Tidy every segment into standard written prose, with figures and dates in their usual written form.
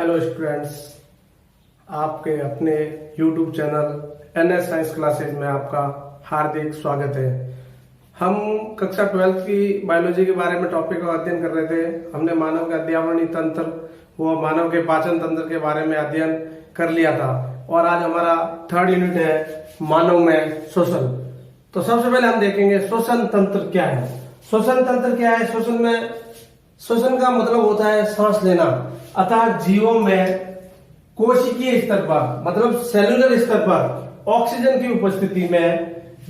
Hello students, आपके अपने YouTube channel NS science classes में आपका हार्दिक स्वागत है। हम कक्षा 12 की बायोलॉजी के बारे में टॉपिक का अध्ययन कर रहे थे। हमने मानव के अध्यावरणीय तंत्र व मानव के पाचन तंत्र के बारे में अध्ययन कर लिया था और आज हमारा थर्ड यूनिट है मानव में श्वसन। तो सबसे पहले हम देखेंगे श्वसन तंत्र क्या है। श्वसन तंत्र क्या है? श्वसन का मतलब होता है सांस लेना, अतः जीवों में कोशिकीय स्तर पर मतलब सेलुलर स्तर पर ऑक्सीजन की उपस्थिति में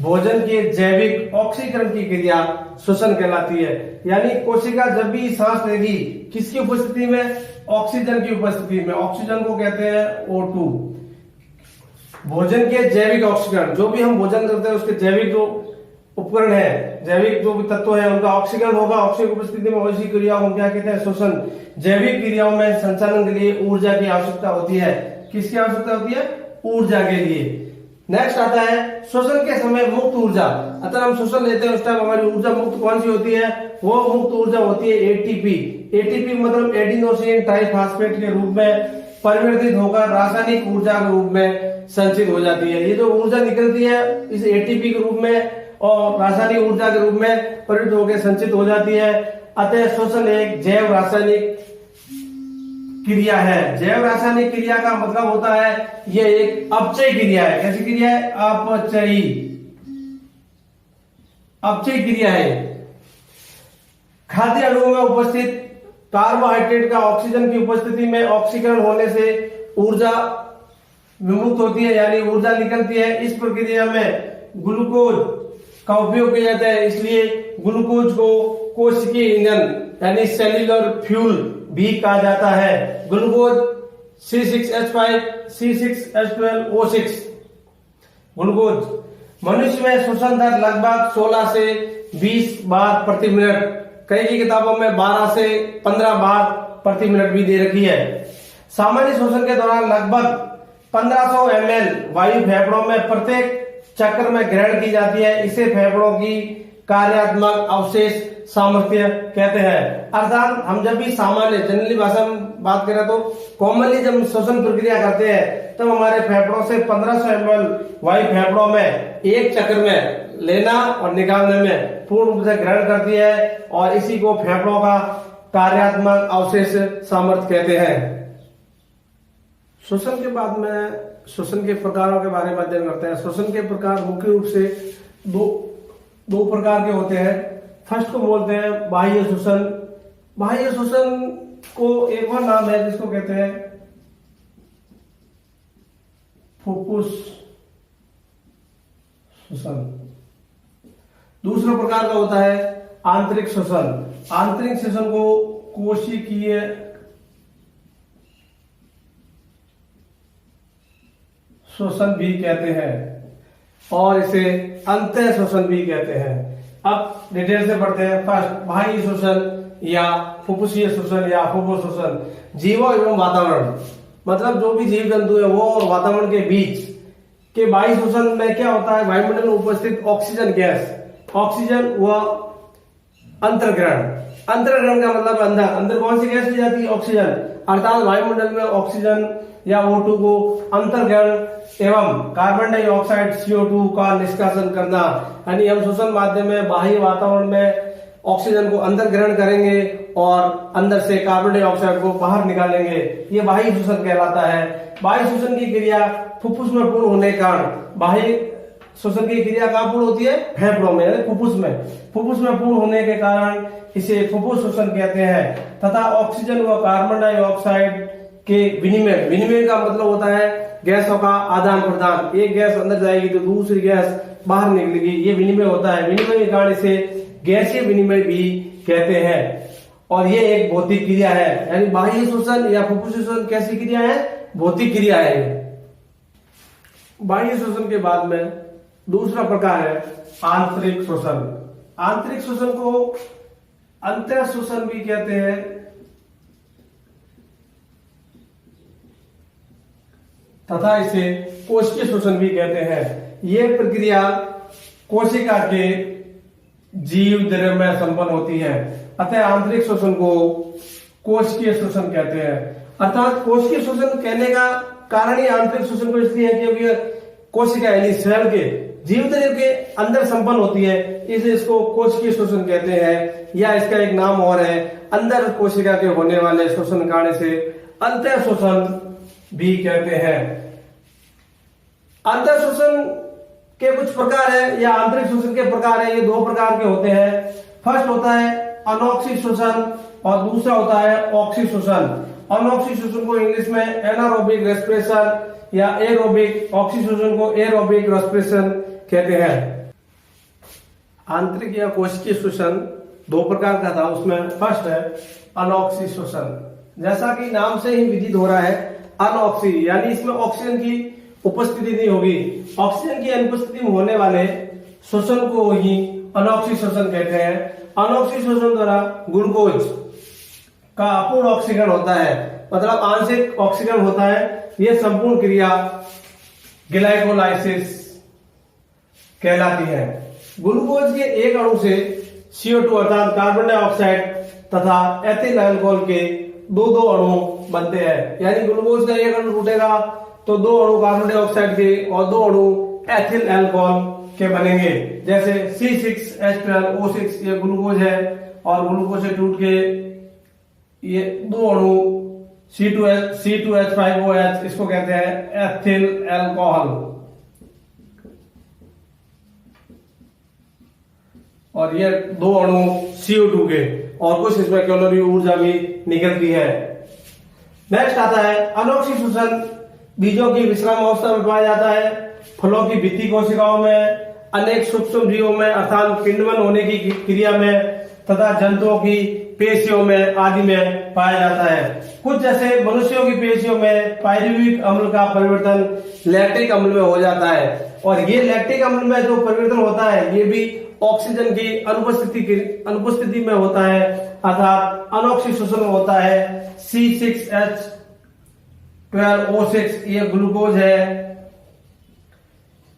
भोजन के जैविक ऑक्सीकरण की क्रिया श्वसन कहलाती है। यानी कोशिका जब भी सांस लेगी किसकी उपस्थिति में? ऑक्सीजन की उपस्थिति में। ऑक्सीजन को कहते हैं O2। भोजन के जैविक ऑक्सीकरण, जो भी हम भोजन करते हैं उसके जैविक जो उपकरण है, जैविक जो भी तत्व है उनका ऑक्सीकरण होगा। ऑक्सीजन की उपस्थिति में ऐसी क्रियाओं को क्या कहते हैं? श्वसन। जैविक क्रियाओं में संचालन के लिए ऊर्जा की आवश्यकता होती है। किसकी आवश्यकता होती है? ऊर्जा के लिए। नेक्स्ट आता है श्वसन के समय मुक्त ऊर्जा। अगर हम श्वसन लेते हैं उस टाइम हमारी ऊर्जा मुक्त कौन सी होती है? वो मुक्त ऊर्जा होती है एटीपी। एटीपी मतलब एडिनोसिन ट्राइफॉस्फेट के रूप में परिवर्तित होकर रासायनिक ऊर्जा के रूप में संचित हो जाती है। ये जो ऊर्जा निकलती है इस एटीपी के रूप में और रासायनिक ऊर्जा के रूप में परिवर्तित होकर संचित हो जाती है। अतः श्वसन एक जैव रासायनिक क्रिया है। जैव रासायनिक क्रिया का मतलब होता है यह एक अपचयी क्रिया है। कैसी क्रिया है? अपचयी क्रिया है। खाद्य अणुओं में उपस्थित कार्बोहाइड्रेट का ऑक्सीजन की उपस्थिति में ऑक्सीकरण होने से ऊर्जा विमुक्त होती है, यानी ऊर्जा निकलती है। इस प्रक्रिया में ग्लूकोज का उपयोग किया जाता है, इसलिए ग्लूकोज को कोशिकीय ईंधन यानी सेल्यूलर फ्यूल भी कहा जाता है। Glucose C6H5 C6H12O6। ग्लूकोज मनुष्य में श्वसन दर लगभग 16 से 20 बार प्रति मिनट, कई की किताबों में 12 से 15 बार प्रति मिनट भी दे रखी है। सामान्य श्वसन के दौरान लगभग 1500 ml वायु फेफड़ों में प्रत्येक चक्र में ग्रहण की जाती है। इसे फेफड़ों की कार्यात्मक अवशेष सामर्थ्य कहते हैं। अर्थात हम जब भी सामान्य जनरली भाषा में बात करें तो कॉमनली जब श्वसन प्रक्रिया करते हैं तब हमारे फेफड़ों से 1500 ml वायु फेफड़ों में एक चक्र में लेना और निकालने में पूर्ण रूप से ग्रहण करती है और इसी को फेफड़ों का कार्यात्मक अवशेष सामर्थ्य कहते हैं। श्वसन के बाद में श्वसन के प्रकारों के बारे में अध्ययन करते हैं। श्वसन के प्रकार मुख्य रूप से दो प्रकार के होते हैं। फर्स्ट को बोलते हैं बाह्य श्वसन। बाह्य श्वसन को एक और नाम है जिसको कहते हैं फुफ्फुस श्वसन। दूसरा प्रकार का होता है आंतरिक श्वसन। आंतरिक श्वसन को कोशिकीय श्वसन भी कहते हैं और इसे अंतः श्वसन भी कहते हैं। अब डिटेल से पढ़ते हैं। फर्स्ट बाह्य श्वसन या फुफ्फुसीय श्वसन या फुफ्फुस श्वसन। जीवों एवं वातावरण मतलब जो भी जीव जंतु है वो और वातावरण के बीच के बाह्य श्वसन में क्या होता है? वायुमंडल में उपस्थित ऑक्सीजन गैस, ऑक्सीजन व अंतर्ग्रहण। अंतर्ग्रहण का मतलब अंदर कौन सी गैस ली जाती है? ऑक्सीजन। अर्थात वायुमंडल में ऑक्सीजन या O2 को अंतर्ग्रहण एवं कार्बन डाइऑक्साइड CO2 का निष्कासन करना। यानी हम श्वसन माध्यम में बाह्य वातावरण में ऑक्सीजन को अंदर ग्रहण करेंगे और अंदर से कार्बन डाइऑक्साइड को बाहर निकालेंगे। ये बाह्य श्वसन कहलाता है। बाह्य श्वसन की क्रिया फुफ्फुस में पूर्ण होने के कारण बाह्य श्वसन की क्रिया कहां पूर्ण होती है? फेफड़ों में यानी फुफ्फुस में। फुफ्फुस में पूर्ण होने के कारण इसे फुफ्फुस श्वसन कहते हैं। तथा ऑक्सीजन व कार्बन डाइऑक्साइड के विनिमय का मतलब होता है गैसों का आदान प्रदान। एक गैस अंदर जाएगी तो दूसरी गैस बाहर निकलेगी, ये विनिमय होता है। विनिमय के कारण इसे गैसीय विनिमय भी कहते हैं और ये एक भौतिक क्रिया है। यानी बाह्य श्वसन या फुफ्फुस श्वसन कैसी क्रिया है? भौतिक क्रिया है। बाह्य श्वसन के बाद में दूसरा प्रकार है आंतरिक श्वसन। आंतरिक श्वसन को अंतः श्वसन भी कहते हैं तथा इसे कोशिकीय श्वसन भी कहते हैं। यह प्रक्रिया कोशिका के जीव द्रव्य में संपन्न होती है। अतः आंतरिक श्वसन को कोशिकीय श्वसन कहते हैं। अर्थात कोशिकीय शोषण कहने का कारण ही आंतरिक शोषण को इसलिए है कि ये कोशिका यानी सेल के जीवित के अंदर संपन्न होती है, इसलिए इसको कोशिकीय शोषण कहते हैं। या इसका एक नाम और है, अंदर कोशिका के होने वाले शोषण कार्य से अंतर शोषण भी कहते हैं। अंतर शोषण के कुछ प्रकार है या आंतरिक शोषण के प्रकार है, ये दो प्रकार के होते हैं। फर्स्ट होता है अनॉक्सी शोषण और दूसरा होता है ऑक्सी शोषण। अनॉक्सी शोषण को इंग्लिश में एनारोबिक रेस्पिरेशन या एरोबिक, ऑक्सी शोषण को एरोबिक रेस्पिरेशन कहते हैं। आंतरिक या कोशिकीय शोषण दो प्रकार का था, उसमें फर्स्ट है अनॉक्सी शोषण। जैसा कि नाम से ही विदित हो रहा है, अनऑक्सी यानी इसमें ऑक्सीजन की उपस्थिति नहीं होगी। ऑक्सीजन की अनुपस्थिति में होने वाले शोषण को ही अनॉक्सी शोषण कहते हैं। अनॉक्सी शोषण द्वारा ग्लूकोज का अपूर्ण ऑक्सीकरण होता है, मतलब आंशिक ऑक्सीकरण होता है। यह संपूर्ण क्रिया ग्लाइकोलाइसिस कहलाती है। ग्लूकोज के एक अणु से CO2 अर्थात कार्बन डाइऑक्साइड तथा एथिल अल्कोहल के दो अणु बनते हैं। यानी ग्लूकोज का एक अणु टूटेगा तो दो अणु कार्बन डाइऑक्साइड के और दो अणु एथिल अल्कोहल के बनेंगे। जैसे C6H12O6 ये ग्लूकोज है और ग्लूकोज से टूट के ये दो अणु C2H5OH इसको कहते हैं एथिल अल्कोहल, और ये दो अणु CO2 के, और कुछ इसमें कैलोरी ऊर्जा भी निकलती है। नेक्स्ट आता है अनॉक्सी शोषण। बीजों की विश्राम अवस्था में पाया जाता है। फलों की भित्ति कोशिकाओं में, अनेक सूक्ष्म जीवों में अर्थात पिंडवन होने की क्रिया में तथा जंतुओं की पेशियों में आदि में पाया जाता है। कुछ जैसे मनुष्यों की पेशियों में पायरुविक अम्ल का परिवर्तन लैक्टिक अम्ल में हो जाता है, और ये लैक्टिक अम्ल में जो परिवर्तन होता है ये भी ऑक्सीजन की अनुपस्थिति में होता है, अर्थात अनॉक्सी शोषण में होता है। C6H12O6 ये ग्लूकोज है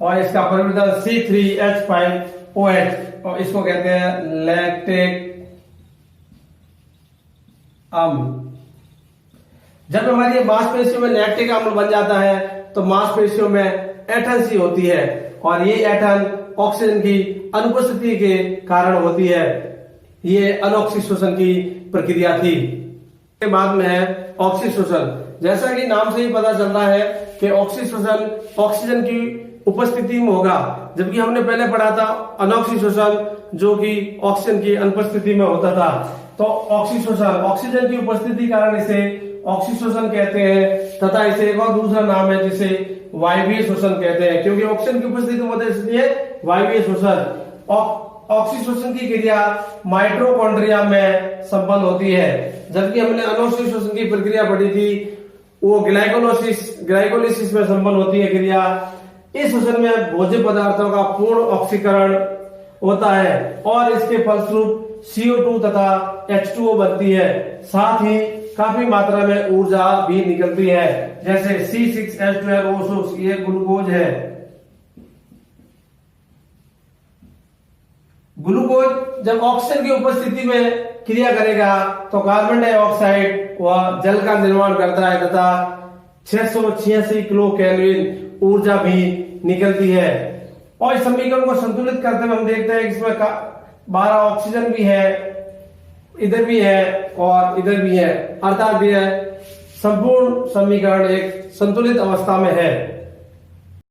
और इसका परिवर्तन C3H5OH और इसको कहते हैं लैक्टिक अम्ल। जब हमारी मांसपेशियों में लैक्टिक अम्ल बन जाता है तो मांसपेशियों में ऐंठन सी होती है, और ये ऐंठन ऑक्सीजन की अनुपस्थिति के कारण होती है। ये अनॉक्सी शोषण की प्रक्रिया थी। के बाद में है ऑक्सी शोषण। जैसा कि नाम से ही पता चलता है कि ऑक्सी शोषण ऑक्सीजन की उपस्थिति में होगा, जबकि हमने पहले पढ़ा था अनॉक्सी शोषण जो कि ऑक्सीजन की अनुपस्थिति में होता था। तो ऑक्सी शोषण ऑक्सीजन की उपस्थिति कारण इसे ऑक्सी शोषण कहते हैं, तथा इसे एक और दूसरा नाम है जिसे वायवीय शोषण कहते हैं, क्योंकि ऑक्सीजन की उपस्थिति में होता है इसलिए वायवीय शोषण। ऑक्सी शोषण की क्रिया माइटोकॉन्ड्रिया में संपन्न होती है, जबकि हमने अनॉक्सी शोषण की प्रक्रिया पढ़ी थी वो ग्लाइकोलिसिस में संपन्न होती है क्रिया। इस शोषण में भोज्य पदार्थों का पूर्ण ऑक्सीकरण होता है और इसके फलस्वरूप CO2 तथा H2O बनती है। साथ ही काफी मात्रा में ऊर्जा भी निकलती है, जैसे C6H12O6 ये ग्लूकोज है। ग्लूकोज जब ऑक्सीजन की उपस्थिति में क्रिया करेगा तो कार्बन डाइऑक्साइड व जल का निर्माण करता है तथा 686 किलो कैलोरी ऊर्जा भी निकलती है। और इस समीकरण को संतुलित करते हुए हम देखते हैं कि इसमें 12 ऑक्सीजन भी है, इधर भी है और इधर भी है, अर्थात यह संपूर्ण समीकरण एक संतुलित अवस्था में है।